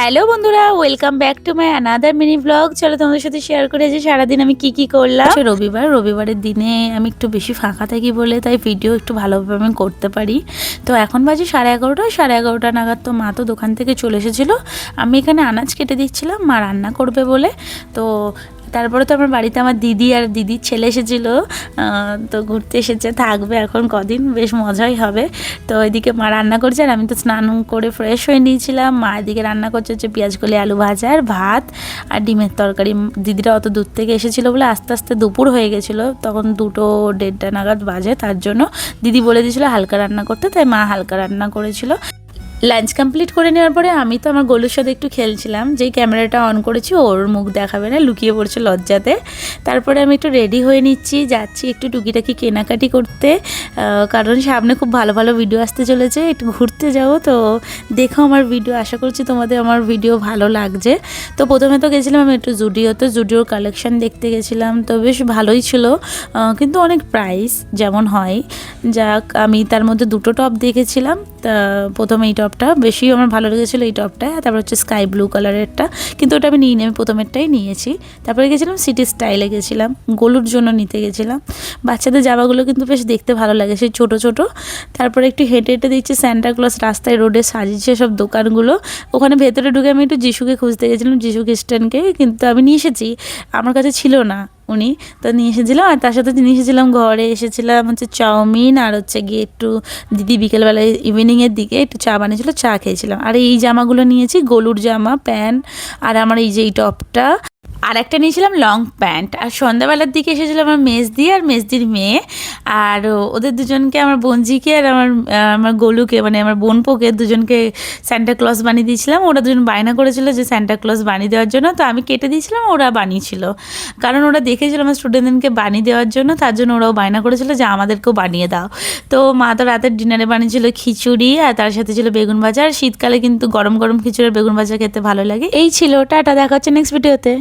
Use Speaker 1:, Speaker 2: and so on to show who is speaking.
Speaker 1: Hello বন্ধুরা, welcome back to my another mini blog. চলো তোমাদের সাথে শেয়ার করে যে সারাদিন আমি কি করলাম। রবিবারের দিনে আমি একটু বেশি ফাঁকা থাকি বলে তাই ভিডিও একটু ভালোভাবে আমি করতে পারি। তো এখন বাজে 11:30 নাগাদ। তো মা তো দোকান থেকে চলে এসেছিলো, আমি এখানে আনাজ কেটে দিচ্ছিলাম মা রান্না করবে বলে। তো তারপরে তো আমার বাড়িতে আমার দিদি আর দিদির ছেলে এসেছিলো, তো ঘুরতে এসেছে, থাকবে এখন কদিন, বেশ মজাই হবে। তো এদিকে মা রান্না করছে আর আমি তো স্নান করে ফ্রেশ হয়ে নিয়েছিলাম। মা এদিকে রান্না করছে হচ্ছে পেঁয়াজ কলি আলু ভাজা আর ভাত আর ডিমের তরকারি। দিদিরা অত দূর থেকে এসেছিলো বলে আস্তে আস্তে দুপুর হয়ে গেছিলো, তখন 2-1:30 নাগাদ বাজে। তার জন্য দিদি বলে দিয়েছিলো হালকা রান্না করতে, তাই মা হালকা রান্না করেছিল। লাঞ্চ কমপ্লিট করে নেওয়ার পরে আমি তো আমার গোলুর সাথে একটু খেলছিলাম। যেই ক্যামেরাটা অন করেছি ওর মুখ দেখাবে না, লুকিয়ে পড়ছে লজ্জাতে। তারপরে আমি একটু রেডি হয়ে নিচ্ছি, যাচ্ছি একটু টুকিটাকি কেনাকাটি করতে, কারণ সামনে খুব ভালো ভালো ভিডিও আসতে চলেছে। একটু ঘুরতে যাবো, তো দেখো আমার ভিডিও, আশা করছি তোমাদের আমার ভিডিও ভালো লাগছে। তো প্রথমে তো গেছিলাম আমি একটু জুডিওর কালেকশান দেখতে গেছিলাম। তো বেশ ভালোই ছিল, কিন্তু অনেক প্রাইস যেমন হয়। যাক, আমি তার মধ্যে দুটো টপ দেখেছিলাম। তা প্রথমে এই টপটা বেশি আমার ভালো লেগেছিলো, এই টপটা। তারপর হচ্ছে স্কাই ব্লু কালারেরটা, কিন্তু ওটা আমি নিইনি, আমি প্রথমেরটাই নিয়েছি। তারপরে গেছিলাম সিটি স্টাইলে, গেছিলাম গোলুর জন্য নিতে গেছিলাম। বাচ্চাদের জামাগুলো কিন্তু বেশ দেখতে ভালো লাগে, সেই ছোটো ছোটো। তারপরে একটু হেঁটে হেঁটে দেখছি স্যান্টা ক্লজ রাস্তায় রোডে সাজিয়েছে সব দোকানগুলো। ওখানে ভেতরে ঢুকে আমি একটু যিশুকে খুঁজতে গেছিলাম, যিশু খ্রিস্টানকে, কিন্তু আমি নিয়ে এসেছি, আমার কাছে ছিল না উনি, তো নিয়ে এসেছিলাম। আর তার সাথে নিয়ে এসেছিলাম, ঘরে এসেছিলাম হচ্ছে চাউমিন, আর হচ্ছে গিয়ে একটু দিদি বিকেলবেলায় ইভিনিংয়ের দিকে একটু চা বানিয়েছিল, চা খেয়েছিলাম। আর এই জামাগুলো নিয়েছি, গোলুর জামা প্যান্ট, আর আমার এই যে এই টপটা, আর একটা নিয়েছিলাম লং প্যান্ট। আর সন্ধ্যাবেলার দিকে এসেছিলো আমার মেজদি আর মেজদির মেয়ে, আর ওদের দুজনকে, আমার বোনজিকে আর আমার গোলুকে, মানে আমার বোনপোকে দুজনকে স্যান্টা ক্লজ বানিয়ে দিয়েছিলাম। ওরা দুজন বায়না করেছিল যে স্যান্টা ক্লজ বানিয়ে দেওয়ার জন্য, তো আমি কেটে দিয়েছিলাম, ওরা বানিয়েছিল। কারণ ওরা দেখেছিল আমার স্টুডেন্টদেরকে বানিয়ে দেওয়ার জন্য, তার জন্য ওরাও বায়না করেছিল যে আমাদেরকেও বানিয়ে দাও। তো মা তো রাতের ডিনারে বানিয়েছিল খিচুড়ি, আর তার সাথে ছিল বেগুন ভাজা। আর শীতকালে কিন্তু গরম গরম খিচুড়ি আর বেগুন ভাজা খেতে ভালো লাগে। এই ছিল, টাটা, দেখা হচ্ছে নেক্সট ভিডিওতে।